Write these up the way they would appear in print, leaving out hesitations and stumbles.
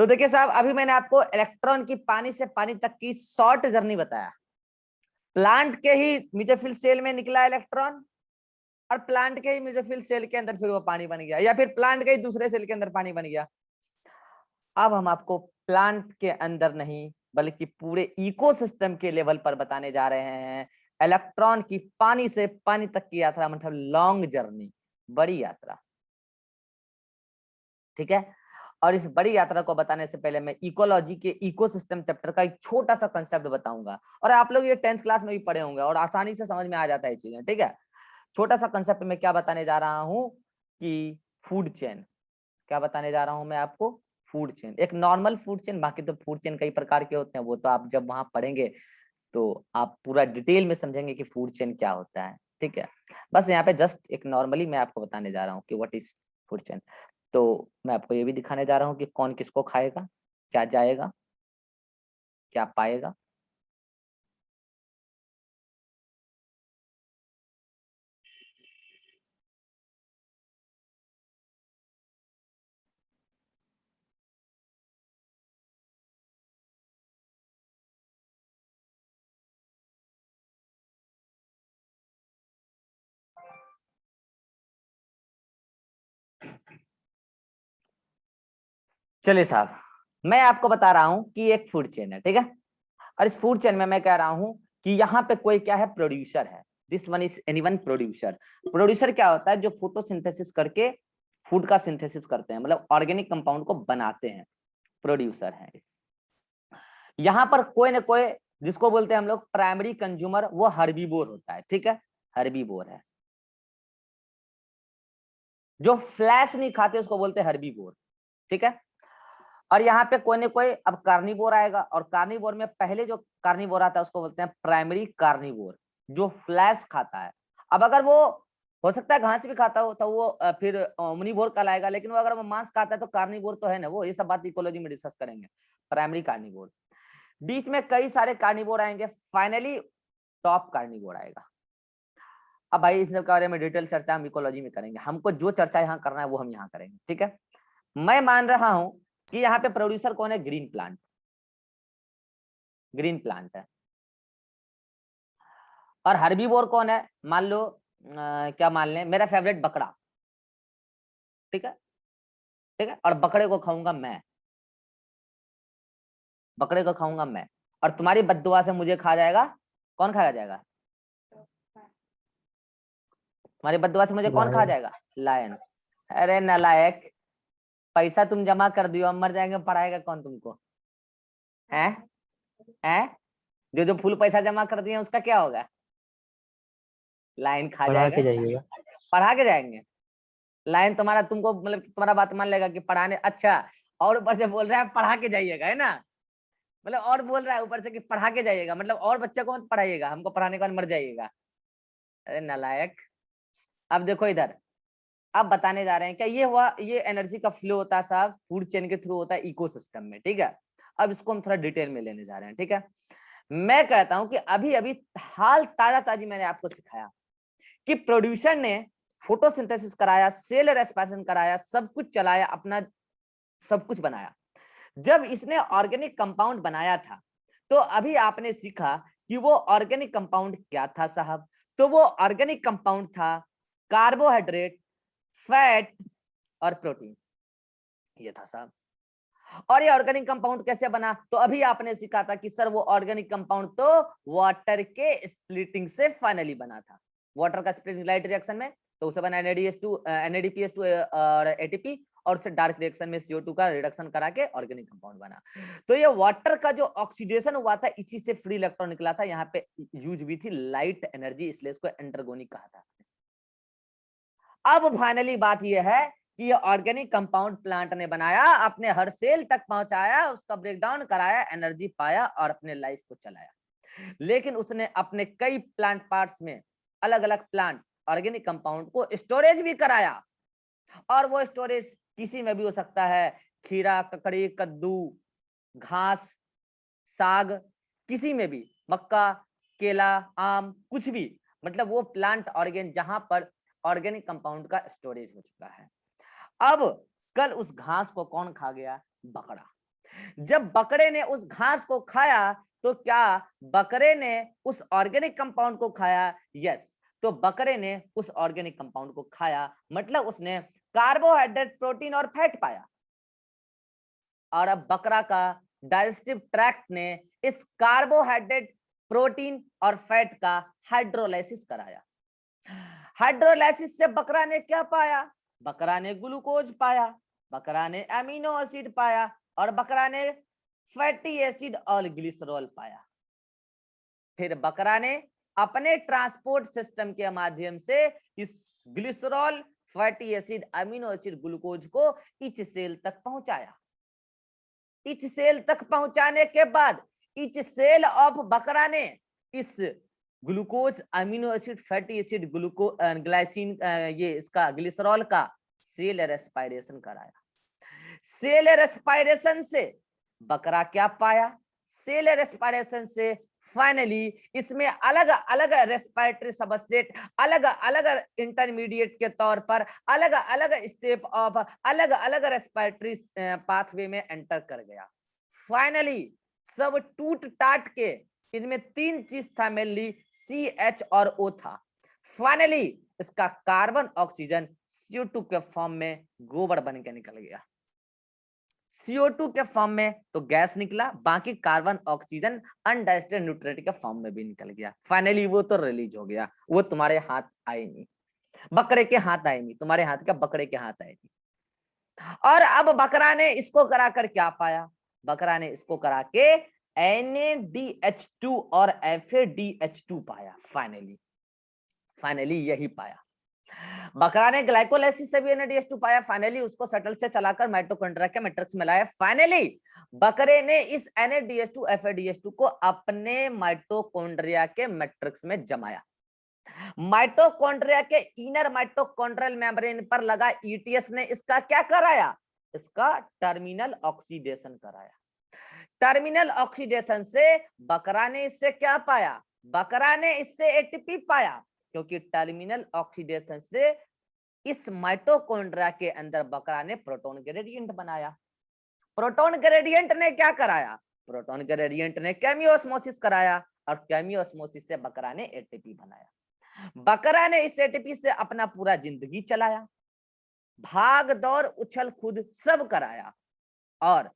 तो देखिए साहब, अभी मैंने आपको इलेक्ट्रॉन की पानी से पानी तक की शॉर्ट जर्नी बताया। प्लांट के ही मेसोफिल सेल में निकला इलेक्ट्रॉन, और प्लांट के ही मेसोफिल सेल के अंदर फिर वो पानी बन गया, या फिर प्लांट के ही दूसरे सेल के अंदर पानी बन गया। अब हम आपको प्लांट के अंदर नहीं बल्कि पूरे इकोसिस्टम के लेवल पर बताने जा रहे हैं इलेक्ट्रॉन की पानी से पानी तक की यात्रा, मतलब लॉन्ग जर्नी, बड़ी यात्रा। ठीक है, और इस बड़ी यात्रा को बताने से पहले मैं इकोलॉजी के इकोसिस्टम चैप्टर का एक छोटा सा कंसेप्ट बताऊंगा, और आप लोग ये 10th क्लास में भी पढ़े होंगे और आसानी से समझ में आ जाता है चीजें। ठीक है, छोटा सा कंसेप्ट में क्या बताने जा रहा हूं कि फूड चेन, क्या बताने जा रहा हूं मैं आपको, फूड चेन, एक नॉर्मल फूड चेन। बाकी तो फूड चेन कई प्रकार के होते हैं, वो तो आप जब वहां पढ़ेंगे तो आप पूरा डिटेल में समझेंगे कि फूड चेन क्या होता है। ठीक है, बस यहाँ पे जस्ट एक नॉर्मली मैं आपको बताने जा रहा हूँ कि व्हाट इज फूड चेन। तो मैं आपको ये भी दिखाने जा रहा हूँ कि कौन किसको खाएगा, क्या जाएगा, क्या पाएगा। चलिए साहब, मैं आपको बता रहा हूँ कि एक फूड चेन है। ठीक है, और इस फूड चेन में मैं कह रहा हूँ कि यहाँ पे कोई क्या है, प्रोड्यूसर है। This one is anyone producer. Producer क्या होता है, जो फोटोसिंथेसिस करके फूड का सिंथेसिस करते हैं, मतलब ऑर्गेनिक कंपाउंड को बनाते हैं, प्रोड्यूसर है। यहाँ पर कोई ना कोई, जिसको बोलते हैं हम लोग प्राइमरी कंज्यूमर, वो हर्बीवोर होता है। ठीक है, हर्बीवोर है। जो फ्लैश नहीं खाते उसको बोलते हैं हर्बीवोर। ठीक है, और यहाँ पे कोई ना कोई अब कार्निवोर आएगा, और कार्निवोर में पहले जो कार्निवोर आता है उसको बोलते हैं प्राइमरी कार्निवोर, जो फ्लैश खाता है। अब अगर वो, हो सकता है घास भी खाता हो, तो वो फिर ओमनिवोर कहलाएगा, लेकिन वो अगर वो मांस खाता है तो कार्निवोर तो है ना वो। ये सब बात इकोलॉजी में डिस्कस करेंगे। प्राइमरी कार्निवोर, बीच में कई सारे कार्निवोर आएंगे, फाइनली टॉप कार्निवोर आएगा। अब भाई इस सब के बारे में डिटेल चर्चा हम इकोलॉजी में करेंगे, हमको जो चर्चा यहाँ करना है वो हम यहाँ करेंगे। ठीक है, मैं मान रहा हूं कि यहाँ पे प्रोड्यूसर कौन है, ग्रीन प्लांट, ग्रीन प्लांट है। और हर्बीवोर कौन है, मान लो क्या मान लें, मेरा फेवरेट बकरा। ठीक है, ठीक है, और बकरे को खाऊंगा मैं, बकरे को खाऊंगा मैं, और तुम्हारी बद्दुआ से मुझे खा जाएगा, कौन खाया जाएगा, तुम्हारी बद्दुआ से मुझे कौन खा लायन। जाएगा, लायन। अरे नालायक, पैसा तुम जमा कर दियो, हम मर जाएंगे, पढ़ाएगा कौन तुमको, है हैं? जो जो फुल पैसा जमा कर दिए उसका क्या होगा, लाइन खा पढ़ा जाएगा, के जाइएगा। पढ़ा के जाएंगे। लाइन तुम्हारा, तुमको मतलब तुम्हारा बात मान लेगा कि पढ़ाने, अच्छा, और ऊपर से बोल रहा है पढ़ा के जाइएगा, है ना, मतलब और बोल रहा है ऊपर से कि पढ़ा के जाइएगा, मतलब और बच्चे को मत पढ़ाइएगा, हमको पढ़ाने के बाद मर जाइएगा। अरे नालायक। अब देखो इधर, अब बताने जा रहे हैं क्या ये हुआ, ये एनर्जी का फ्लो होता है साहब, फूड चेन के थ्रू होता है इकोसिस्टम में। ठीक है, अब इसको हम थोड़ा डिटेल में लेने जा रहे हैं। ठीक है, मैं कहता हूं कि अभी अभी हाल ताजा ताजी मैंने आपको सिखाया कि प्रोड्यूसर ने फोटोसिंथेसिस कराया, सेल रेस्पिरेशन कराया, सब कुछ चलाया, अपना सब कुछ बनाया। जब इसने ऑर्गेनिक कंपाउंड बनाया था, तो अभी आपने सीखा कि वो ऑर्गेनिक कंपाउंड क्या था साहब, तो वो ऑर्गेनिक कंपाउंड था कार्बोहाइड्रेट, फैट और प्रोटीन, ये था साहब। और ये ऑर्गेनिक कंपाउंड कैसे बना, तो अभी आपने सीखा था कि सर वो ऑर्गेनिक कंपाउंड तो वाटर के स्प्लिटिंग से फाइनली बना था। वाटर का स्प्लिटिंग लाइट रिएक्शन में, तो उसे बना NADH2 NADPH2 और ATP, और उससे डार्क रिएक्शन में CO2 का रिडक्शन करा के ऑर्गेनिक कंपाउंड बना। तो ये वाटर का जो ऑक्सीडेशन हुआ था, इसी से फ्री इलेक्ट्रॉन निकला था, यहाँ पे यूज हुई थी लाइट एनर्जी, इसलिए इसको एंटरगोनिक कहा था। अब फाइनली बात यह है कि ये ऑर्गेनिक कंपाउंड प्लांट ने बनाया, अपने हर सेल तक पहुंचाया, उसका ब्रेकडाउन कराया, एनर्जी पाया और अपने लाइफ को चलाया। लेकिन उसने अपने कई प्लांट पार्ट्स में अलग अलग प्लांट ऑर्गेनिक कंपाउंड को स्टोरेज भी कराया, और वो स्टोरेज किसी में भी हो सकता है, खीरा, ककड़ी, कद्दू, घास, साग, किसी में भी, मक्का, केला, आम, कुछ भी, मतलब वो प्लांट ऑर्गेन जहां पर ऑर्गेनिक कंपाउंड का स्टोरेज हो चुका है। अब कल उस घास को कौन खा गया, बकरा। जब बकरे ने उस घास को खाया तो क्या बकरे ने उस ऑर्गेनिक कंपाउंड को खाया? यस। तो बकरे ने उस ऑर्गेनिक कंपाउंड को खाया, मतलब उसने कार्बोहाइड्रेट, प्रोटीन और फैट पाया। और अब बकरा का डाइजेस्टिव ट्रैक्ट ने इस कार्बोहाइड्रेट, प्रोटीन और फैट का हाइड्रोलाइसिस कराया। हाइड्रोलाइसिस से बकरा ने क्या पाया? बकरा ने ग्लूकोज पाया, बकरा ने अमीनो एसिड पाया और बकरा ने फैटी एसिड और ग्लिसरॉल पाया। फिर बकरा ने अपने ट्रांसपोर्ट सिस्टम के माध्यम से इस glycerol, fatty acid, amino acid, glucose को इच सेल तक पहुंचाया। इच सेल तक पहुंचाने के बाद इच सेल ऑफ बकरा ने इस glucose, amino acid, fatty acid, glycine, ये इसका ग्लिसरॉल का सेल रेस्पिरेशन कराया। सेल रेस्पिरेशन से बकरा क्या पाया? सेल रेस्पिरेशन से फाइनली इसमें अलग अलग रेस्पिरेटरी सबस्ट्रेट, अलग अलग इंटरमीडिएट के तौर पर अलग अलग स्टेप ऑफ अलग अलग रेस्पिरेटरी पाथवे में एंटर कर गया। फाइनली सब टूट टाट के इनमें तीन चीज था मेनली, CH और O था। फाइनली इसका कार्बन ऑक्सीजन CO2 के फॉर्म में गोबर बन के निकल गया। CO2 के फॉर्म में तो गैस निकला, बाकी कार्बन ऑक्सीजन अनडाइजेस्टेड न्यूट्रिएंट के फॉर्म में भी निकल गया। फाइनली वो तो रिलीज हो गया, वो तुम्हारे हाथ आए नहीं, बकरे के हाथ आए नहीं, तुम्हारे हाथ का बकरे के हाथ आए नहीं। और अब बकरा ने इसको कराकर क्या पाया? बकरा ने इसको करा के NaDH2 और FADH2 पाया। फाइनली यही पाया। बकरा ने ग्लाइकोलाइसिस से भी NADH2 पाया। फाइनली उसको शटल से चलाकर माइटोकॉन्ड्रिया के मैट्रिक्स में लाया। फाइनली बकरे ने इस NADH2 FADH2 को अपने माइटोकॉन्ड्रिया के मैट्रिक्स में जमाया। माइटोकॉन्ड्रिया के इनर माइटोकॉन्ड्रियल मेम्ब्रेन पर लगा ETS ने इसका क्या कराया? इसका टर्मिनल ऑक्सीडेशन कराया। टर्मिनल ऑक्सीडेशन से बकरा ने इससे क्या पाया? बकरा ने इससे ATP पाया, क्योंकि टर्मिनल ऑक्सीडेशन से इस माइटोकॉन्ड्रिया के अंदर बकरा ने प्रोटॉन ग्रेडियंट बनाया। प्रोटॉन ग्रेडियंट ने क्या कराया? प्रोटॉन ग्रेडियंट ने केमियोस्मोसिस कराया और केमियोस्मोसिस से बकरा ने ATP बनाया। बकरा ने इस ATP से अपना पूरा जिंदगी चलाया, भाग दौड़ उछल कूद सब कराया। और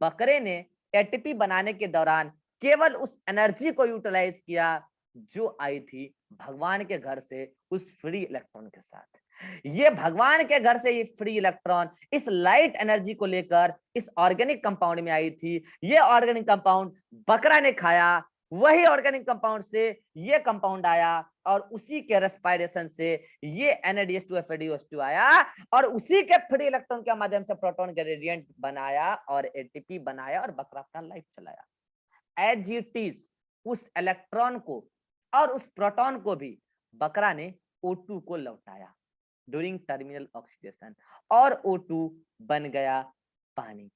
बकरे ने ATP बनाने के दौरान केवल उस एनर्जी को यूटिलाइज किया जो आई थी भगवान के घर से उस फ्री इलेक्ट्रॉन के साथ। ये भगवान के घर से ये फ्री इलेक्ट्रॉन इस लाइट एनर्जी को लेकर इस ऑर्गेनिक कंपाउंड में आई थी। ये ऑर्गेनिक कंपाउंड बकरा ने खाया, वही ऑर्गेनिक कंपाउंड से ये कंपाउंड आया और उसी के रेस्पिरेशन से ये NADH2 FADH2 आया और उसी के फ्री इलेक्ट्रॉन के माध्यम से प्रोटॉन ग्रेडियंट बनाया और ATP बनाया और बकरा अपना लाइफ चलाया। एज इट इज उस इलेक्ट्रॉन को और उस प्रोटॉन को भी बकरा ने O2 को लौटाया ड्यूरिंग टर्मिनल ऑक्सीडेशन और O2 बन गया पानी।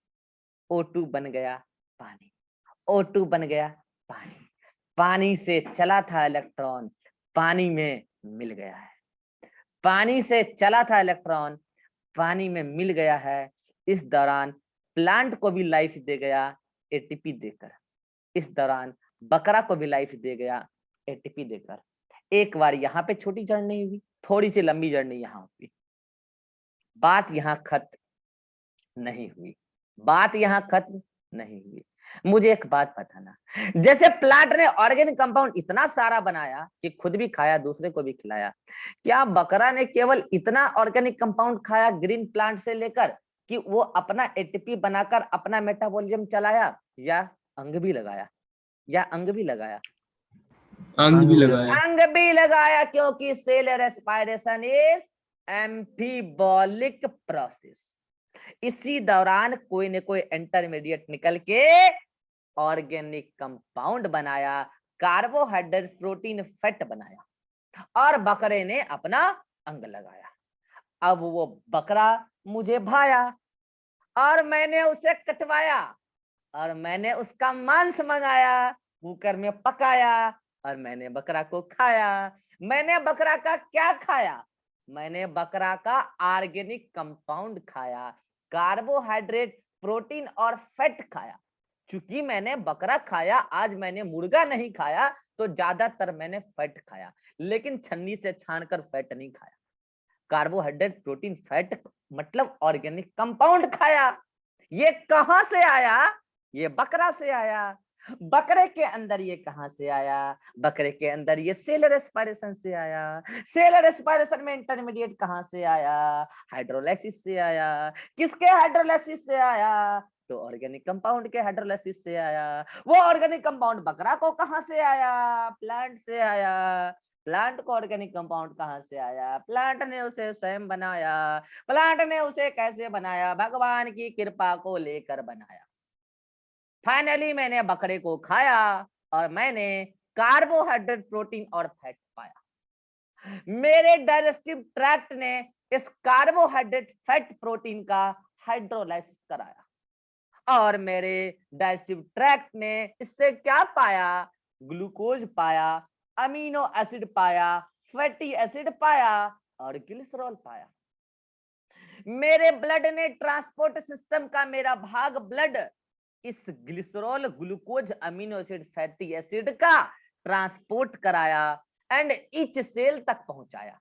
O2 बन गया पानी। O2 बन गया पानी। पानी से चला था इलेक्ट्रॉन, पानी में मिल गया है। पानी से चला था इलेक्ट्रॉन, पानी में मिल गया है। इस दौरान प्लांट को भी लाइफ दे गया ATP देकर। इस दौरान बकरा को भी लाइफ दे गया ATP देकर। एक बार यहाँ पे छोटी जर्नी हुई, थोड़ी सी लंबी जर्नी यहाँ हुई। बात यहाँ खत्म नहीं हुई, बात यहाँ खत्म नहीं हुई। मुझे एक बात बताना, जैसे प्लांट ने ऑर्गेनिक कंपाउंड इतना सारा बनाया कि खुद भी खाया, दूसरे को भी खिलाया, क्या बकरा ने केवल इतना ऑर्गेनिक कंपाउंड खाया ग्रीन प्लांट से लेकर कि वो अपना ATP बनाकर अपना मेटाबॉलिज्म चलाया, या अंग भी लगाया? या अंग भी लगाया? अंग भी लगाया। अंग भी लगाया, क्योंकि cell respiration is amphibolic process. इसी दौरान कोई न कोई इंटरमीडिएट निकल के ऑर्गेनिक कंपाउंड बनाया, कार्बोहाइड्रेट, प्रोटीन, फैट बनाया और बकरे ने अपना अंग लगाया। अब वो बकरा मुझे भाया और मैंने उसे कटवाया और मैंने उसका मांस मंगाया, कुकर में पकाया और मैंने बकरा को खाया। मैंने बकरा का क्या खाया? मैंने बकरा का ऑर्गेनिक कंपाउंड खाया, कार्बोहाइड्रेट, प्रोटीन और फैट खाया। चूंकि मैंने बकरा खाया, आज मैंने मुर्गा नहीं खाया, तो ज्यादातर मैंने फैट खाया, लेकिन छन्नी से छानकर फैट नहीं खाया। कार्बोहाइड्रेट, प्रोटीन, फैट मतलब ऑर्गेनिक कंपाउंड खाया। ये कहां से आया? ये बकरा से आया। बकरे के अंदर ये कहां से आया? बकरे के अंदर ये सेल रेस्पिरेशन से आया। सेल रेस्पिरेशन में इंटरमीडिएट कहां से आया? हाइड्रोलाइसिस से आया। किसके हाइड्रोलाइसिस से आया? तो ऑर्गेनिक कंपाउंड के हाइड्रोलाइसिस से आया। वो ऑर्गेनिक कंपाउंड बकरा को कहां से आया? प्लांट से आया। प्लांट को ऑर्गेनिक कंपाउंड कहां से आया? प्लांट ने उसे स्वयं बनाया। प्लांट ने उसे कैसे बनाया? भगवान की कृपा को लेकर बनाया। फाइनली मैंने बकरे को खाया और मैंने कार्बोहाइड्रेट, प्रोटीन और फैट पाया। मेरे डाइजेस्टिव ट्रैक्ट ने इस कार्बोहाइड्रेट, फैट, प्रोटीन का हाइड्रोलाइसिस कराया और मेरे डाइजेस्टिव ट्रैक्ट ने इससे क्या पाया? ग्लूकोज पाया, अमीनो एसिड पाया, फैटी एसिड पाया और ग्लिसरॉल पाया। मेरे ब्लड ने ट्रांसपोर्ट सिस्टम का मेरा भाग ब्लड इस glycerol, glucose, amino acid, fatty acid का ट्रांसपोर्ट कराया एंड ईच सेल तक पहुंचाया।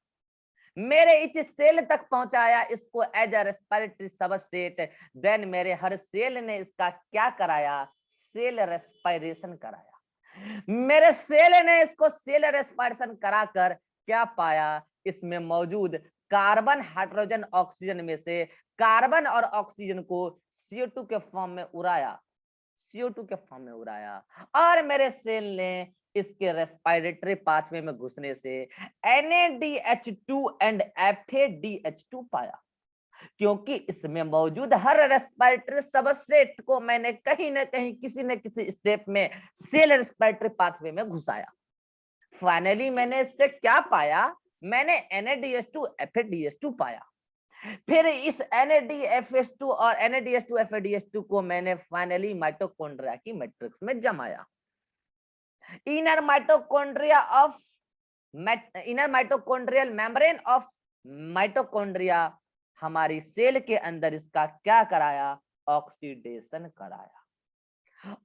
मेरे ईच सेल तक पहुंचाया इसको as a respiratory substrate. Then मेरे हर सेल ने इसका क्या कराया? सेल रेस्पिरेशन कराया। मेरे सेल ने इसको सेल रेस्पिरेशन कराकर क्या पाया? इसमें मौजूद कार्बन, हाइड्रोजन, ऑक्सीजन में से कार्बन और ऑक्सीजन को CO2 के फॉर्म में उड़ाया। CO2 के फॉर्म में उड़ाया और मेरे सेल ने इसके रेस्पिरेटरी पाथवे में घुसने से NADH2 एंड FADH2 पाया। क्योंकि इसमें मौजूद हर रेस्पिरेटरी सबस्ट्रेट को मैंने कहीं ना कहीं, किसी न किसी स्टेप में सेल रेस्पिरेटरी पाथवे में घुसाया। फाइनली मैंने इससे क्या पाया? मैंने NADH2 FADH2 पाया। फिर इस NADFH2 और NADH2 FADH2 को मैंने फाइनली माइटोकॉन्ड्रिया की मैट्रिक्स में जमाया। Inner mitochondrial membrane of mitochondria हमारी सेल के अंदर इसका क्या कराया? ऑक्सीडेशन कराया।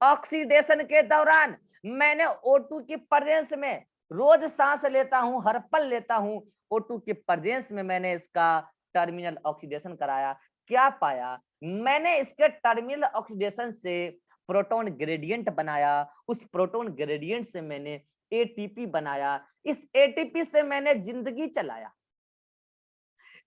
ऑक्सीडेशन के दौरान मैंने O2 की प्रेजेंस में, रोज सांस लेता हूं, हर पल लेता हूं, O2 की प्रेजेंस में मैंने इसका टर्मिनल ऑक्सीडेशन कराया। क्या पाया? मैंने इसके टर्मिनल ऑक्सीडेशन से प्रोटॉन ग्रेडियंट बनाया। उस प्रोटॉन ग्रेडियंट से मैंने ATP बनाया। इस ATP से मैंने जिंदगी चलाया।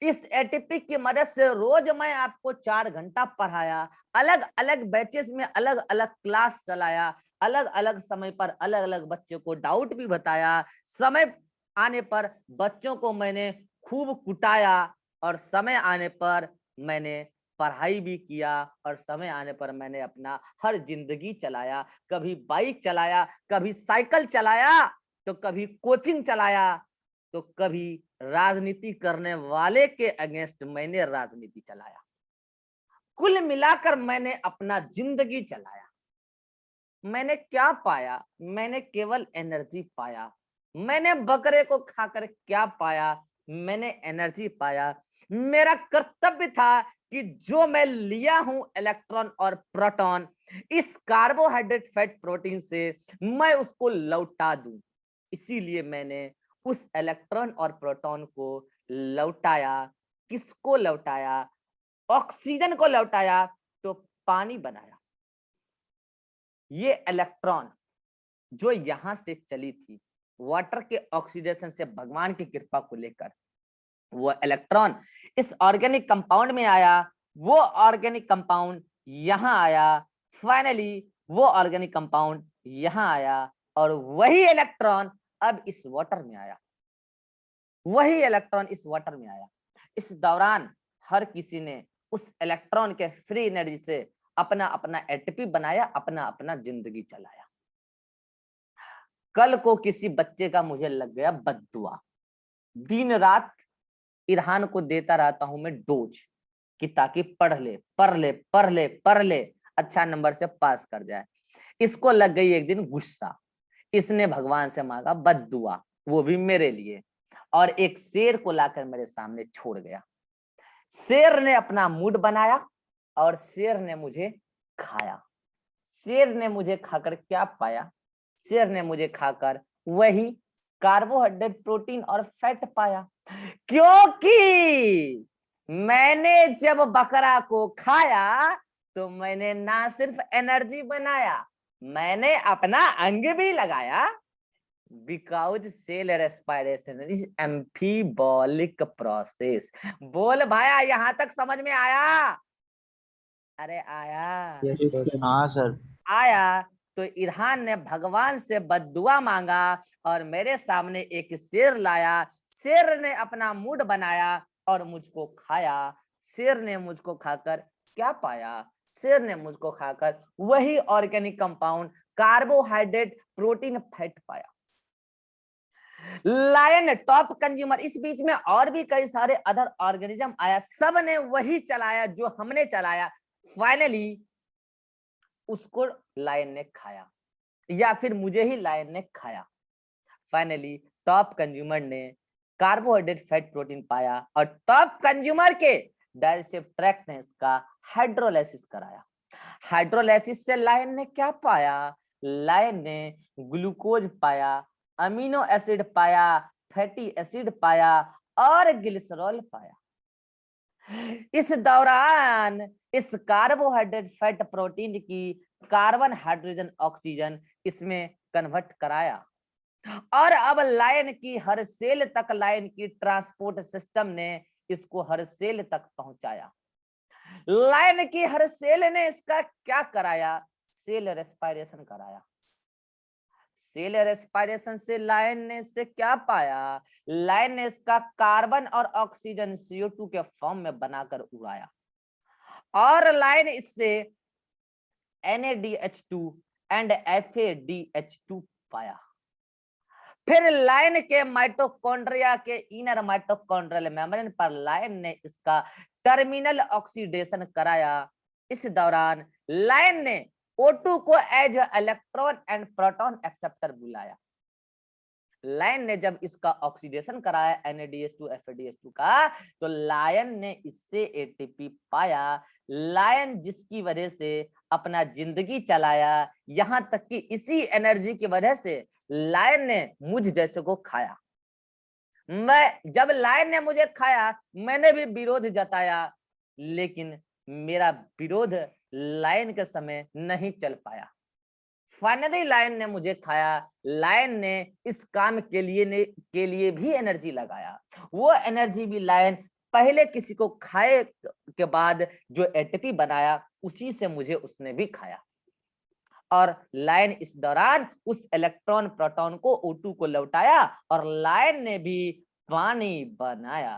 इस ATP की मदद से रोज मैं आपको 4 घंटा पढ़ाया। अलग अलग बैचेस में अलग अलग क्लास चलाया। अलग अलग समय पर अलग अलग बच्चों को डाउट भी बताया। समय आने पर बच्चों को मैंने खूब कुटाया और समय आने पर मैंने पढ़ाई भी किया और समय आने पर मैंने अपना हर जिंदगी चलाया। कभी बाइक चलाया, कभी साइकिल चलाया, तो कभी कोचिंग चलाया, तो कभी राजनीति करने वाले के अगेंस्ट मैंने राजनीति चलाया। कुल मिलाकर मैंने अपना जिंदगी चलाया। मैंने क्या पाया? मैंने केवल एनर्जी पाया। मैंने बकरे को खाकर क्या पाया? मैंने एनर्जी पाया। मेरा कर्तव्य था कि जो मैं लिया हूं इलेक्ट्रॉन और प्रोटॉन, इस कार्बोहाइड्रेट, फैट, प्रोटीन से मैं उसको लौटा दूं। इसीलिए मैंने उस इलेक्ट्रॉन और प्रोटॉन को लौटाया। किसको लौटाया? ऑक्सीजन को लौटाया, तो पानी बनाया। ये इलेक्ट्रॉन जो यहां से चली थी वाटर के ऑक्सीडेशन से, भगवान की कृपा को लेकर, वो इलेक्ट्रॉन इस ऑर्गेनिक कंपाउंड में आया। वो ऑर्गेनिक कंपाउंड यहां आया। फाइनली वो ऑर्गेनिक कंपाउंड यहां आया और वही इलेक्ट्रॉन अब इस वाटर में आया। वही इलेक्ट्रॉन इस वाटर में आया। इस दौरान हर किसी ने उस इलेक्ट्रॉन के फ्री एनर्जी से अपना अपना ATP बनाया, अपना अपना जिंदगी चलाया। कल को किसी बच्चे का मुझे लग गया बद्दुआ। दिन रात इरहान को देता रहता हूं मैं डोज कि ताकि पढ़ ले, पढ़ ले, पढ़ ले, पढ़ ले, अच्छा नंबर से पास कर जाए। इसको लग गई एक दिन गुस्सा। इसने भगवान से मांगा बद्दुआ, वो भी मेरे लिए, और एक शेर को लाकर मेरे सामने छोड़ गया। शेर ने अपना मूड बनाया और शेर ने मुझे खाया। शेर ने मुझे खाकर क्या पाया? शेर ने मुझे खाकर वही कार्बोहाइड्रेट, प्रोटीन और फैट पाया, क्योंकि मैंने जब बकरा को खाया तो मैंने ना सिर्फ एनर्जी बनाया, मैंने अपना अंग भी लगाया। Because cell respiration is amphibolic process. बोल भाया, यहां तक समझ में आया? अरे आया? Yes sir. हाँ सर। आया। तो इरहान ने भगवान से बद्दुआ मांगा और मेरे सामने एक शेर लाया। शेर ने अपना मूड बनाया और मुझको खाया। शेर ने मुझको खाकर क्या पाया? शेर ने मुझको खाकर वही organic compound carbohydrate, protein, fat पाया। Lion top consumer. इस बीच में और भी कई सारे अदर ऑर्गेनिज्म आया, सब ने वही चलाया जो हमने चलाया। फाइनली उसको लायन ने खाया, या फिर मुझे ही लायन ने खाया। फाइनली टॉप कंज्यूमर ने कार्बोहाइड्रेट, फैट, प्रोटीन पाया और टॉप कंज्यूमर के डाइजेस्टिव ट्रैक्ट ने इसका हाइड्रोलाइसिस कराया। हाइड्रोलाइसिस से लायन ने क्या पाया? लायन ने ग्लूकोज पाया, अमीनो एसिड पाया, फैटी एसिड पाया और ग्लिसरॉल पाया। इस दौरान इस कार्बोहाइड्रेट, फैट, प्रोटीन की कार्बन, हाइड्रोजन, ऑक्सीजन इसमें कन्वर्ट कराया और अब लायन की हर सेल तक, लायन की ट्रांसपोर्ट सिस्टम ने इसको हर सेल तक पहुंचाया। लायन की हर सेल ने इसका क्या कराया? सेल रेस्पिरेशन कराया। सेल रेस्पिरेशन से लायन ने इससे क्या पाया? लायन ने इसका कार्बन और ऑक्सीजन CO2 के फॉर्म में बनाकर उड़ाया और लायन इससे NaDH2 एंड FADH2 पाया। फिर लायन के माइटोकॉन्ड्रिया के इनर माइटोकॉन्ड्रियल मेम्ब्रेन पर लायन ने इसका टर्मिनल ऑक्सीडेशन कराया। इस दौरान लायन ने O2 को as electron and proton acceptor बुलाया। लायन ने जब इसका ऑक्सीडेशन कराया NaDH2 FADH2 का, तो लायन ने इससे ATP पाया। लायन जिसकी वजह से अपना जिंदगी चलाया, यहां तक कि इसी एनर्जी की वजह से लायन ने मुझ जैसे को खाया। जब लायन ने मुझे खाया, मैंने भी विरोध जताया, लेकिन मेरा विरोध लायन के समय नहीं चल पाया। फाइनली लायन ने मुझे खाया। लायन ने इस काम के लिए भी एनर्जी लगाया। वो एनर्जी भी लायन पहले किसी को खाए के बाद जो एटीपी बनाया, उसी से मुझे उसने भी खाया और लायन इस दौरान उस इलेक्ट्रॉन, प्रोटॉन को O2 को लौटाया और लायन ने भी पानी बनाया।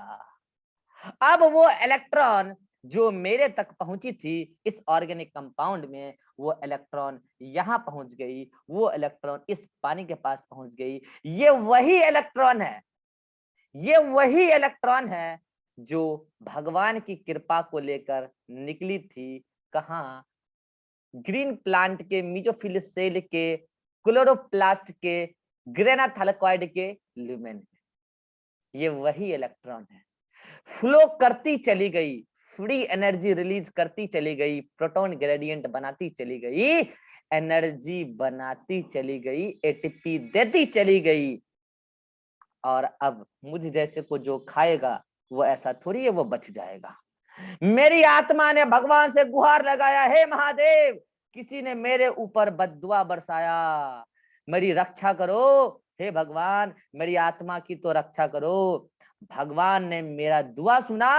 अब वो इलेक्ट्रॉन जो मेरे तक पहुंची थी इस ऑर्गेनिक कंपाउंड में, वो इलेक्ट्रॉन यहां पहुंच गई, वो इलेक्ट्रॉन इस पानी के पास पहुंच गई। ये वही इलेक्ट्रॉन है, ये वही इलेक्ट्रॉन है जो भगवान की कृपा को लेकर निकली थी। कहाँ? ग्रीन प्लांट के मीजोफिल सेल के, क्लोरोप्लास्ट के, ग्रेना थैलेकॉइड के ल्यूमेन। ये वही इलेक्ट्रॉन है। फ्लो करती चली गई, फ्री एनर्जी रिलीज करती चली गई, प्रोटॉन ग्रेडियंट बनाती चली गई, एनर्जी बनाती चली गई, एटीपी देती चली गई। और अब मुझ जैसे को जो खाएगा वो ऐसा थोड़ी है वो बच जाएगा। मेरी आत्मा ने भगवान से गुहार लगाया, हे महादेव, किसी ने मेरे ऊपर बद्दुआ बरसाया, मेरी रक्षा करो, हे भगवान मेरी आत्मा की तो रक्षा करो। भगवान ने मेरा दुआ सुना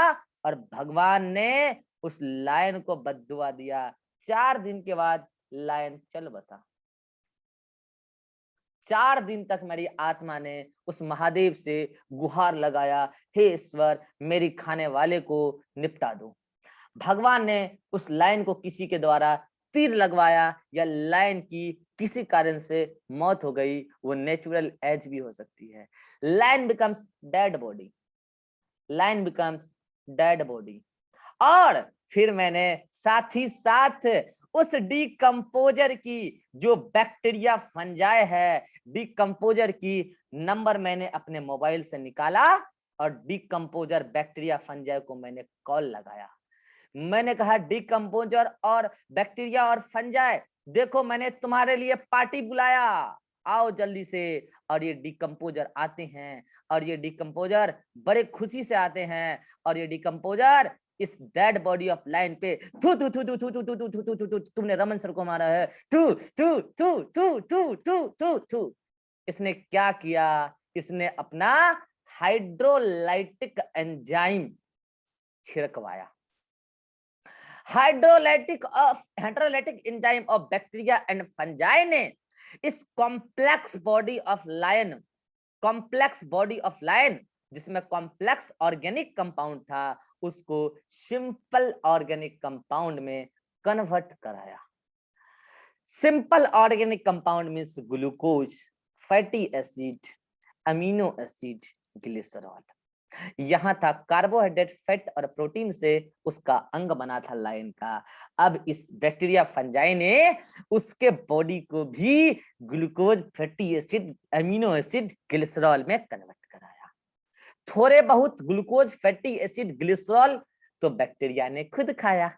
और भगवान ने उस लायन को बद्दुआ दिया। 4 दिन के बाद लायन चल बसा। 4 दिन तक मेरी आत्मा ने उस महादेव से गुहार लगाया, हे ईश्वर मेरी खाने वाले को निपटा दो। भगवान ने उस लायन को किसी के द्वारा तीर लगवाया या लायन की किसी कारण से मौत हो गई, वो नेचुरल एज भी हो सकती है। Lion becomes dead body, lion becomes dead body. और फिर मैंने साथ ही साथ उस डिकम्पोजर की जो बैक्टीरिया फंजाई है, डिकम्पोजर की नंबर मैंने अपने मोबाइल से निकाला और डिकम्पोजर बैक्टीरिया फंजाई को मैंने कॉल लगाया। मैंने कहा डिकम्पोजर और बैक्टीरिया और फंजाई, देखो मैंने तुम्हारे लिए पार्टी बुलाया, आओ जल्दी से। और ये डिकम्पोजर आते हैं और ये डिकम्पोजर बड़े खुशी से आते हैं और ये डिकम्पोजर इस डेड बॉडी ऑफ लायन पे थू थू थू थू थू थू थू थू थू थू थू, तुमने रमन सर को मारा है, थू थू थू थू थू थू थू थू। इसने क्या किया, इसने अपना हाइड्रोलाइटिक एंजाइम छिड़कवाया। Hydrolytic enzyme of bacteria and fungi ने इस कॉम्प्लेक्स बॉडी ऑफ लायन जिसमें कॉम्प्लेक्स ऑर्गेनिक कंपाउंड था, उसको सिंपल ऑर्गेनिक कंपाउंड में कन्वर्ट कराया। Simple organic compound means glucose, fatty acid, amino acid, glycerol. यहाँ था कार्बोहाइड्रेट, फैट और प्रोटीन से उसका अंग बना था लायन का। अब इस बैक्टीरिया फंजाई ने उसके बॉडी को भी glucose, fatty acid, amino acid, glycerol में कन्वर्ट कराया। थोड़े बहुत ग्लूकोज, फैटी एसिड, ग्लिसरॉल तो बैक्टीरिया ने खुद खाया,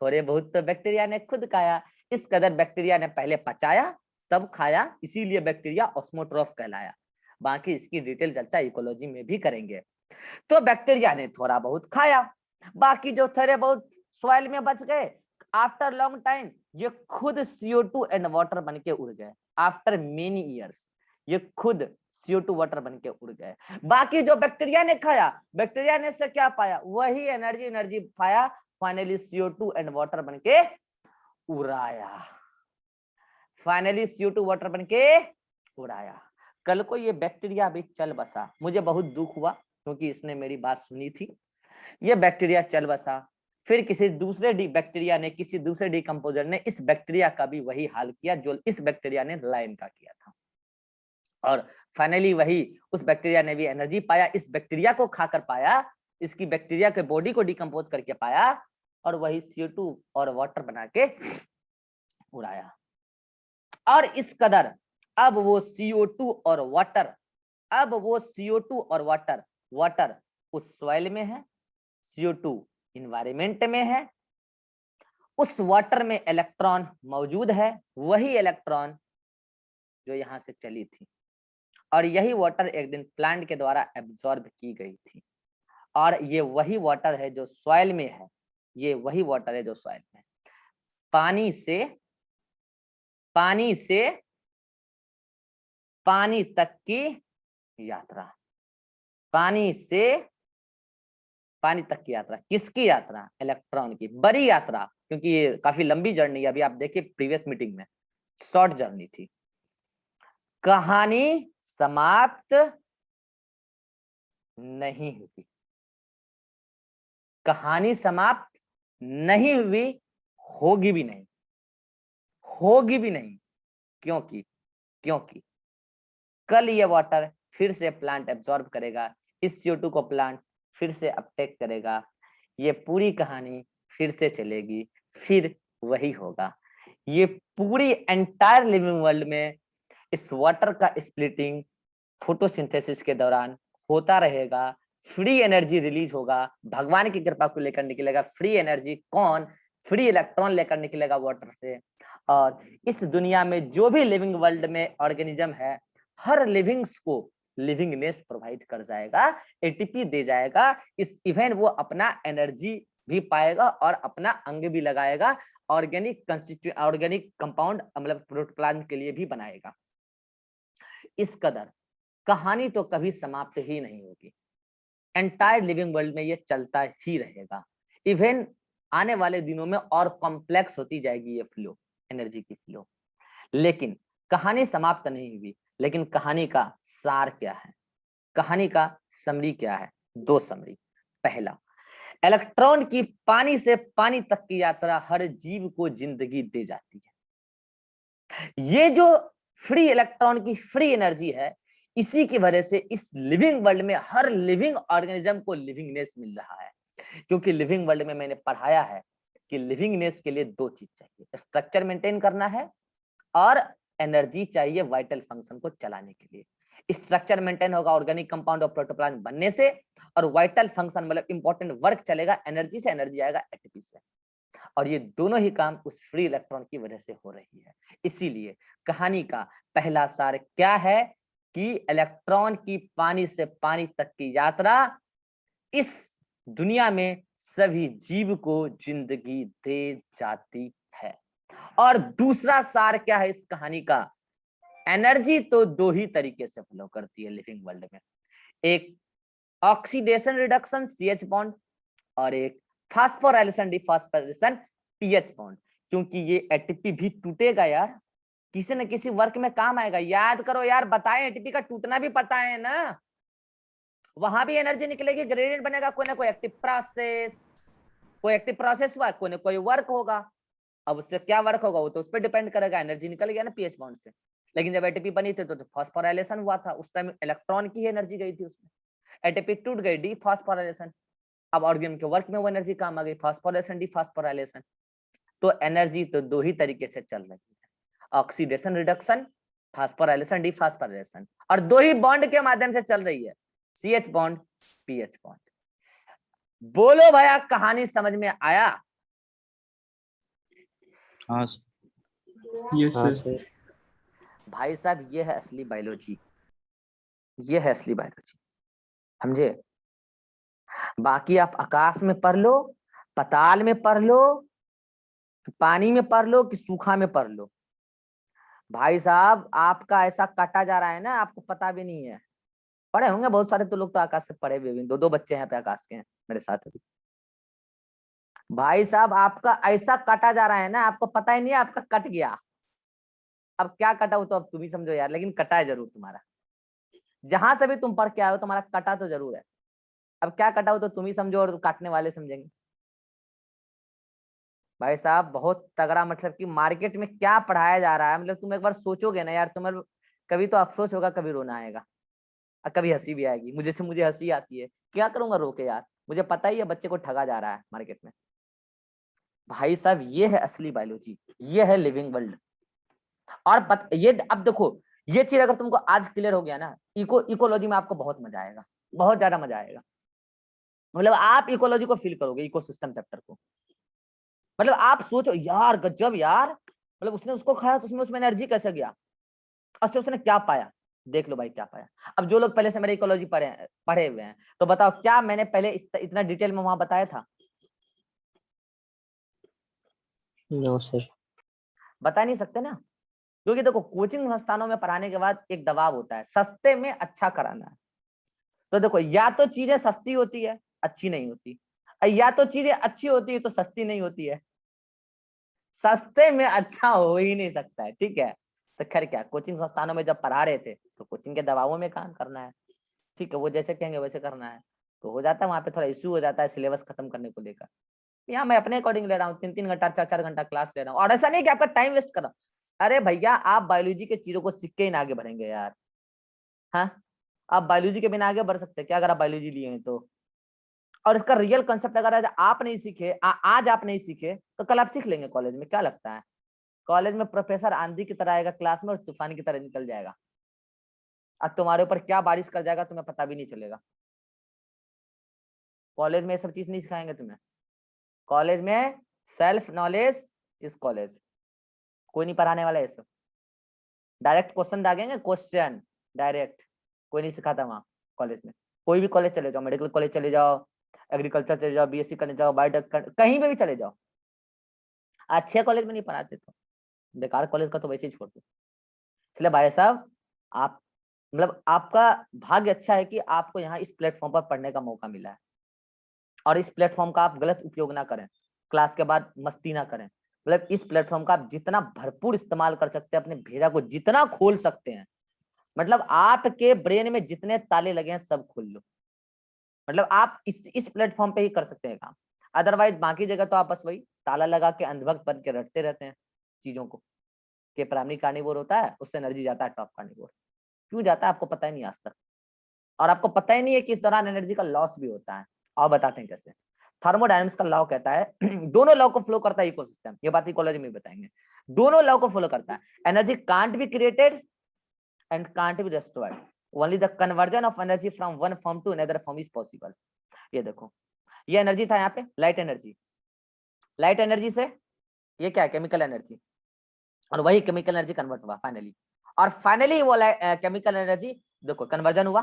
थोड़े बहुत तो बैक्टीरिया ने खुद खाया। इस कदर बैक्टीरिया ने पहले पचाया तब खाया, इसीलिए बैक्टीरिया ऑस्मोट्रोफ कहलाया। बाकी इसकी डिटेल चर्चा इकोलॉजी में भी करेंगे। तो बैक्टीरिया ने थोड़ा बहुत खाया, बाकी जो थोड़े बहुत सॉइल में बच गए, आफ्टर लॉन्ग टाइम ये खुद CO2 एंड वाटर बन के उड़ गए। आफ्टर मेनी ईयर्स ये खुद CO2 वाटर बन के उड़ गए। बाकी जो बैक्टीरिया ने खाया, बैक्टीरिया ने से क्या पाया, वही एनर्जी पाया, फाइनली CO2 एंड वाटर बन के उड़ाया। फाइनली CO2 वाटर बन के उड़ाया। कल को ये बैक्टीरिया भी चल बसा, मुझे बहुत दुख हुआ क्योंकि इसने मेरी बात सुनी थी। ये बैक्टीरिया चल बसा, फिर किसी दूसरे बैक्टीरिया ने, किसी दूसरे डिकम्पोजर ने इस बैक्टीरिया का भी वही हाल किया जो इस बैक्टीरिया ने लायन का किया था। और फाइनली वही उस बैक्टीरिया ने भी एनर्जी पाया, इस बैक्टीरिया को खाकर पाया, इसकी बैक्टीरिया के बॉडी को डिकम्पोज करके पाया और वही CO2 और वाटर बना के उड़ाया। और इस कदर अब वो CO2 और वाटर, अब वो CO2 और वाटर उस सॉइल में है, CO2 इन्वायरमेंट में है, उस वाटर में इलेक्ट्रॉन मौजूद है, वही इलेक्ट्रॉन जो यहां से चली थी, और यही वाटर एक दिन प्लांट के द्वारा एब्जॉर्ब की गई थी। और ये वही वाटर है जो सॉइल में है, ये वही वाटर है जो सॉइल में है। पानी तक की यात्रा, पानी से पानी तक की यात्रा, किसकी यात्रा, इलेक्ट्रॉन की बड़ी यात्रा, क्योंकि ये काफी लंबी जर्नी है। अभी आप देखिए प्रीवियस मीटिंग में शॉर्ट जर्नी थी। कहानी समाप्त नहीं हुई, कहानी समाप्त नहीं हुई, होगी भी नहीं, होगी भी नहीं। क्योंकि कल ये वाटर फिर से प्लांट एब्जॉर्ब करेगा, इस CO2 को प्लांट फिर से अपटेक करेगा, ये पूरी कहानी फिर से चलेगी, फिर वही होगा। ये पूरी एंटायर लिविंग वर्ल्ड में इस वाटर का स्प्लिटिंग फोटोसिंथेसिस के दौरान होता रहेगा, फ्री एनर्जी रिलीज होगा, भगवान की कृपा को लेकर निकलेगा फ्री एनर्जी। कौन? फ्री इलेक्ट्रॉन लेकर निकलेगा वाटर से। और इस दुनिया में जो भी लिविंग वर्ल्ड में ऑर्गेनिज्म है, हर लिविंग्स को लिविंगनेस प्रोवाइड कर जाएगा, ATP दे जाएगा। इस इवेंट वो अपना एनर्जी भी पाएगा और अपना अंग भी लगाएगा, ऑर्गेनिक कंपाउंड मतलब प्रोटोप्लाज्म के लिए भी बनाएगा। इस कदर कहानी तो कभी समाप्त ही नहीं होगी, एंटायर लिविंग वर्ल्ड में ये चलता ही रहेगा। इवन आने वाले दिनों में और कॉम्प्लेक्स होती जाएगी ये फ्लो, एनर्जी की फ्लो। लेकिन कहानी समाप्त नहीं हुई। लेकिन कहानी का सार क्या है, कहानी का समरी क्या है? 2 समरी। पहला, इलेक्ट्रॉन की पानी से पानी तक की यात्रा हर जीव को जिंदगी दे जाती है। ये जो फ्री इलेक्ट्रॉन की फ्री एनर्जी है, इसी की वजह से इस लिविंग वर्ल्ड में हर लिविंग ऑर्गेनिज्म को लिविंगनेस मिल रहा है। क्योंकि लिविंग वर्ल्ड में मैंने पढ़ाया है कि लिविंगनेस के लिए 2 चीज चाहिए, स्ट्रक्चर मेंटेन करना है और एनर्जी चाहिए वाइटल फंक्शन को चलाने के लिए। स्ट्रक्चर मेंटेन होगा ऑर्गेनिक कंपाउंड और प्रोटोप्लाज्म बनने से, और वाइटल फंक्शन मतलब इंपॉर्टेंट वर्क चलेगा एनर्जी से, एनर्जी आएगा एटीपी से, और ये दोनों ही काम उस फ्री इलेक्ट्रॉन की वजह से हो रही है। इसीलिए कहानी का पहला सार क्या है कि इलेक्ट्रॉन की पानी से पानी तक की यात्रा इस दुनिया में सभी जीव को जिंदगी दे जाती है। और दूसरा सार क्या है इस कहानी का, एनर्जी तो दो ही तरीके से फ्लो करती है लिविंग वर्ल्ड में, एक ऑक्सीडेशन रिडक्शन CH बॉन्ड और एक फास्फोराइलेशन डिफॉस्फोराइलेशन PH बॉन्ड। क्योंकि ये एटीपी भी टूटेगा यार, किसी न किसी वर्क में काम आएगा। याद करो यार, बताएं एटीपी का टूटना भी पता है ना, वहां भी एनर्जी निकलेगी, ग्रेडियंट बनेगा, कोई ना कोई एक्टिव प्रोसेस हुआ, कोई ना कोई वर्क होगा। अब उससे क्या वर्क होगा वो तो उस पर डिपेंड करेगा, एनर्जी निकल गया ना पीएच बॉन्ड से। लेकिन जब एटीपी बनी थी तो फास्फोराइलेशन हुआ था, उस टाइम इलेक्ट्रॉन की एनर्जी गई थी उसमें, एटीपी टूट गई, डी फास्फोराइलेशन। अब ऑर्गेनिज्म के वर्क में वो एनर्जी काम आ गई, फास्फोराइलेशन डी फास्फोराइलेशन। तो एनर्जी तो दो ही तरीके से चल रही है, oxidation reduction, phosphorylation D phosphorylation, और दो ही बॉन्ड के माध्यम से चल रही है, CH बॉन्ड PH बॉन्ड। बोलो भैया, कहानी समझ में आया? हाँ यस सर। भाई साहब ये है असली बायोलॉजी, ये है असली बायोलॉजी, समझे? बाकी आप आकाश में पढ़ लो, पताल में पढ़ लो, पानी में पढ़ लो कि सूखा में पढ़ लो, भाई साहब आपका ऐसा काटा जा रहा है ना, आपको पता भी नहीं है। पढ़े होंगे बहुत सारे तो लोग, तो आकाश से पढ़े भी, दो दो बच्चे यहाँ पे आकाश के हैं मेरे साथ अभी। भाई साहब आपका ऐसा काटा जा रहा है ना, आपको पता ही नहीं है, आपका कट गया। अब क्या कटा हो तो अब तुम ही समझो यार, लेकिन कटा है जरूर तुम्हारा, जहां से भी तुम पढ़ के आए हो तुम्हारा कटा तो जरूर है। अब क्या कटा हो तो तुम ही समझो और काटने वाले समझेंगे। भाई साहब बहुत तगड़ा, मतलब कि मार्केट में क्या पढ़ाया जा रहा है, मतलब तुम एक बार सोचोगे ना यार, तुम्हें कभी तो अफसोस होगा, कभी रोना आएगा और कभी हंसी भी आएगी। मुझे हंसी आती है, क्या करूंगा रो के यार, मुझे पता ही है बच्चे को ठगा जा रहा है मार्केट में। भाई साहब ये है असली बायोलॉजी, ये है लिविंग वर्ल्ड। और ये अब देखो, ये चीज अगर तुमको आज क्लियर हो गया ना, इकोलॉजी में आपको बहुत मजा आएगा, बहुत ज्यादा मजा आएगा। मतलब आप इकोलॉजी को फील करोगे, इकोसिस्टम चैप्टर को। मतलब आप सोचो यार, गजब यार, मतलब उसने उसको खाया तो उसमें एनर्जी कैसे गया, और उसने क्या पाया, देख लो भाई क्या पाया। अब जो लोग पहले से मेरे इकोलॉजी पढ़े हुए हैं, तो बताओ क्या मैंने पहले इतना डिटेल में वहां बताया था? No sir. बता नहीं सकते ना, क्योंकि देखो कोचिंग संस्थानों में पढ़ाने के बाद एक दबाव होता है, सस्ते में अच्छा कराना है। तो देखो या तो चीजें सस्ती होती है, अच्छी नहीं होती, या तो चीजें अच्छी होती है तो सस्ती नहीं होती है। सस्ते में अच्छा हो ही नहीं सकता है, ठीक है? तो खैर क्या, कोचिंग संस्थानों में जब पढ़ा रहे थे तो कोचिंग के दबावों में काम करना है, ठीक है, वो जैसे कहेंगे वैसे करना है, तो हो जाता है वहां पे थोड़ा इश्यू हो जाता है सिलेबस खत्म करने को लेकर। यहाँ मैं अपने अकॉर्डिंग ले रहा हूँ, 3-3 घंटा 4-4 घंटा क्लास ले रहा हूँ, और ऐसा नहीं कि आपका टाइम वेस्ट कर रहा हूँ। अरे भैया आप बायोलॉजी के चीजों को सीख के ही ना आगे बढ़ेंगे यार। हाँ, आप बायोलॉजी के बिना आगे बढ़ सकते हैं क्या, अगर आप बायोलॉजी लिए हैं तो? और इसका रियल कंसेप्ट अगर आप नहीं सीखे, आज आप नहीं सीखे तो कल आप सीख लेंगे कॉलेज में, क्या लगता है? कॉलेज में प्रोफेसर आंधी की तरह आएगा क्लास में और तूफान की तरह निकल जाएगा, अब तुम्हारे ऊपर क्या बारिश कर जाएगा तुम्हें पता भी नहीं चलेगा। कॉलेज में ये सब चीज नहीं सिखाएंगे तुम्हें। कॉलेज में सेल्फ नॉलेज इज कॉलेज, कोई नहीं पढ़ाने वाला ये सब। डायरेक्ट क्वेश्चन दागेंगे, क्वेश्चन डायरेक्ट, कोई नहीं सिखाता वहाँ कॉलेज में। कोई भी कॉलेज चले जाओ, मेडिकल कॉलेज चले जाओ, एग्रीकल्चर चले जाओ, BSc करने जाओ, बायोटेक कहीं पे भी चले जाओ, अच्छे कॉलेज में नहीं पढ़ाते, तो बेकार कॉलेज का तो वैसे ही छोड़ दो। इसलिए भाई साहब आप, मतलब आपका भाग्य अच्छा है कि आपको यहाँ इस प्लेटफॉर्म पर पढ़ने का मौका मिला है, और इस प्लेटफॉर्म का आप गलत उपयोग ना करें, क्लास के बाद मस्ती ना करें। मतलब इस प्लेटफॉर्म का आप जितना भरपूर इस्तेमाल कर सकते हैं, अपने भेजा को जितना खोल सकते हैं, मतलब आपके ब्रेन में जितने ताले लगे हैं सब खोल लो। मतलब आप इस प्लेटफॉर्म पे ही कर सकते हैं काम, अदरवाइज बाकी जगह तो आप बस वही ताला लगा के अंधभक्त बन के रटते रहते हैं चीजों को, कि प्राइमरी कार्निवोर होता है उससे एनर्जी जाता है टॉप कार्निवोर। क्यों जाता है आपको पता ही नहीं आज तक, और आपको पता ही नहीं है कि इस दौरान एनर्जी का लॉस भी होता है। और बताते हैं कैसे। थर्मोडायनामिक्स का लॉ कहता है दोनों लॉ को फॉलो करता है इकोसिस्टम, ये बात इकोलॉजी में बताएंगे। दोनों लॉ को फॉलो करता है, energy can't be created and can't be destroyed. Only the conversion of energy from one form to another form is possible. ये देखो, ये एनर्जी था यहाँ पे लाइट एनर्जी, लाइट एनर्जी से ये क्या है केमिकल एनर्जी, और वही केमिकल एनर्जी कन्वर्ट हुआ फाइनली, और फाइनली वो केमिकल एनर्जी देखो कन्वर्जन हुआ।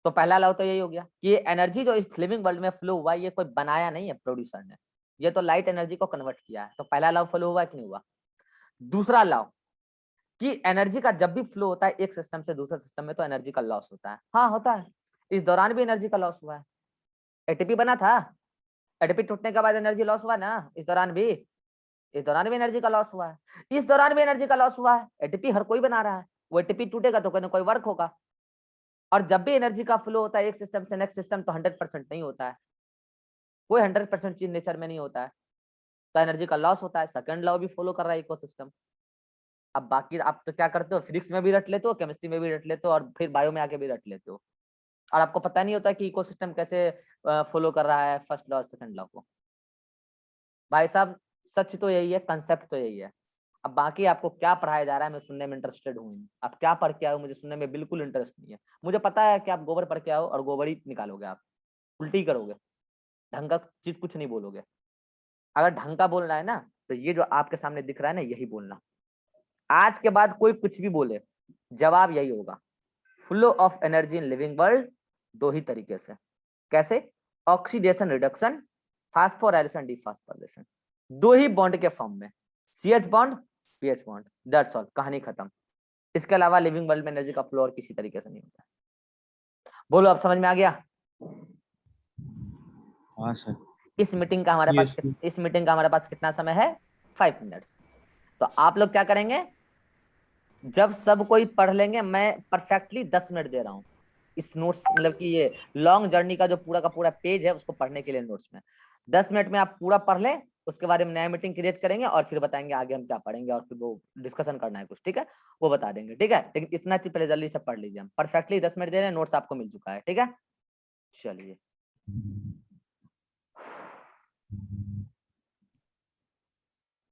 तो पहला लॉ तो यही हो गया कि एनर्जी जो इस लिविंग वर्ल्ड में फ्लो हुआ ये कोई बनाया नहीं है प्रोड्यूसर ने, ये तो लाइट एनर्जी को कन्वर्ट किया है। तो पहला लॉ फ्लो हुआ कि नहीं हुआ। दूसरा लॉ कि एनर्जी का जब भी फ्लो होता है एक सिस्टम से दूसरे सिस्टम में तो एनर्जी का लॉस होता है। हाँ होता है, इस दौरान भी एनर्जी का लॉस हुआ है। एटीपी बना था, एटीपी टूटने के बाद एनर्जी लॉस हुआ ना, इस दौरान भी एनर्जी का लॉस हुआ है, इस दौरान भी एनर्जी का लॉस हुआ है। एटीपी हर कोई बना रहा है, वो एटीपी टूटेगा तो कोई ना कोई वर्क होगा। और जब भी एनर्जी का फ्लो होता है एक सिस्टम से नेक्स्ट सिस्टम तो 100% नहीं होता है, कोई 100% चीज नेचर में नहीं होता है, तो एनर्जी का लॉस होता है। सेकंड लॉ भी फॉलो कर रहा है इकोसिस्टम। अब बाकी आप तो क्या करते हो, फिजिक्स में भी रट लेते हो, केमिस्ट्री में भी रट लेते हो, और फिर बायो में आके भी रट लेते हो, और आपको पता नहीं होता कि इकोसिस्टम कैसे फॉलो कर रहा है फर्स्ट लॉ और सेकंड लॉ को। भाई साहब सच तो यही है, कंसेप्ट तो यही है। अब बाकी आपको क्या पढ़ाया जा रहा है मैं सुनने में इंटरेस्टेड हूँ, आप क्या पढ़ के आओ मुझे सुनने में बिल्कुल इंटरेस्ट नहीं है। मुझे पता है कि आप गोबर पढ़ के आओ और गोबर ही निकालोगे, आप उल्टी करोगे, ढंग का चीज कुछ नहीं बोलोगे। अगर ढंग का बोलना है ना तो ये जो आपके सामने दिख रहा है ना यही बोलना। आज के बाद कोई कुछ भी बोले जवाब यही होगा। Flow of energy in living world दो ही तरीके से, कैसे, ऑक्सीडेशन रिडक्शन, फास्फोराइलेशन डिफॉस्फोराइलेशन, दो ही बॉन्ड के फॉर्म में, CH bond PH bond, that's all, कहानी खत्म। इसके अलावा लिविंग वर्ल्ड में एनर्जी का फ्लो और किसी तरीके से नहीं होता। बोलो अब समझ में आ गया। हाँ सर। इस मीटिंग का हमारे पास कितना समय है, 5 मिनट्स। तो आप लोग क्या करेंगे, जब सब कोई पढ़ लेंगे, मैं परफेक्टली 10 मिनट दे रहा हूँ इस नोट्स, मतलब कि ये लॉन्ग जर्नी का जो पूरा का पूरा पेज है उसको पढ़ने के लिए नोट्स में 10 मिनट में आप पूरा पढ़ लें। उसके बारे में नया मीटिंग क्रिएट करेंगे और फिर बताएंगे आगे हम क्या पढ़ेंगे, और फिर वो डिस्कशन करना है कुछ, ठीक है, वो बता देंगे, ठीक है। लेकिन इतना पहले जल्दी से पढ़ लीजिए, हम परफेक्टली 10 मिनट दे रहे हैं, नोट्स आपको मिल चुका है, ठीक है। चलिए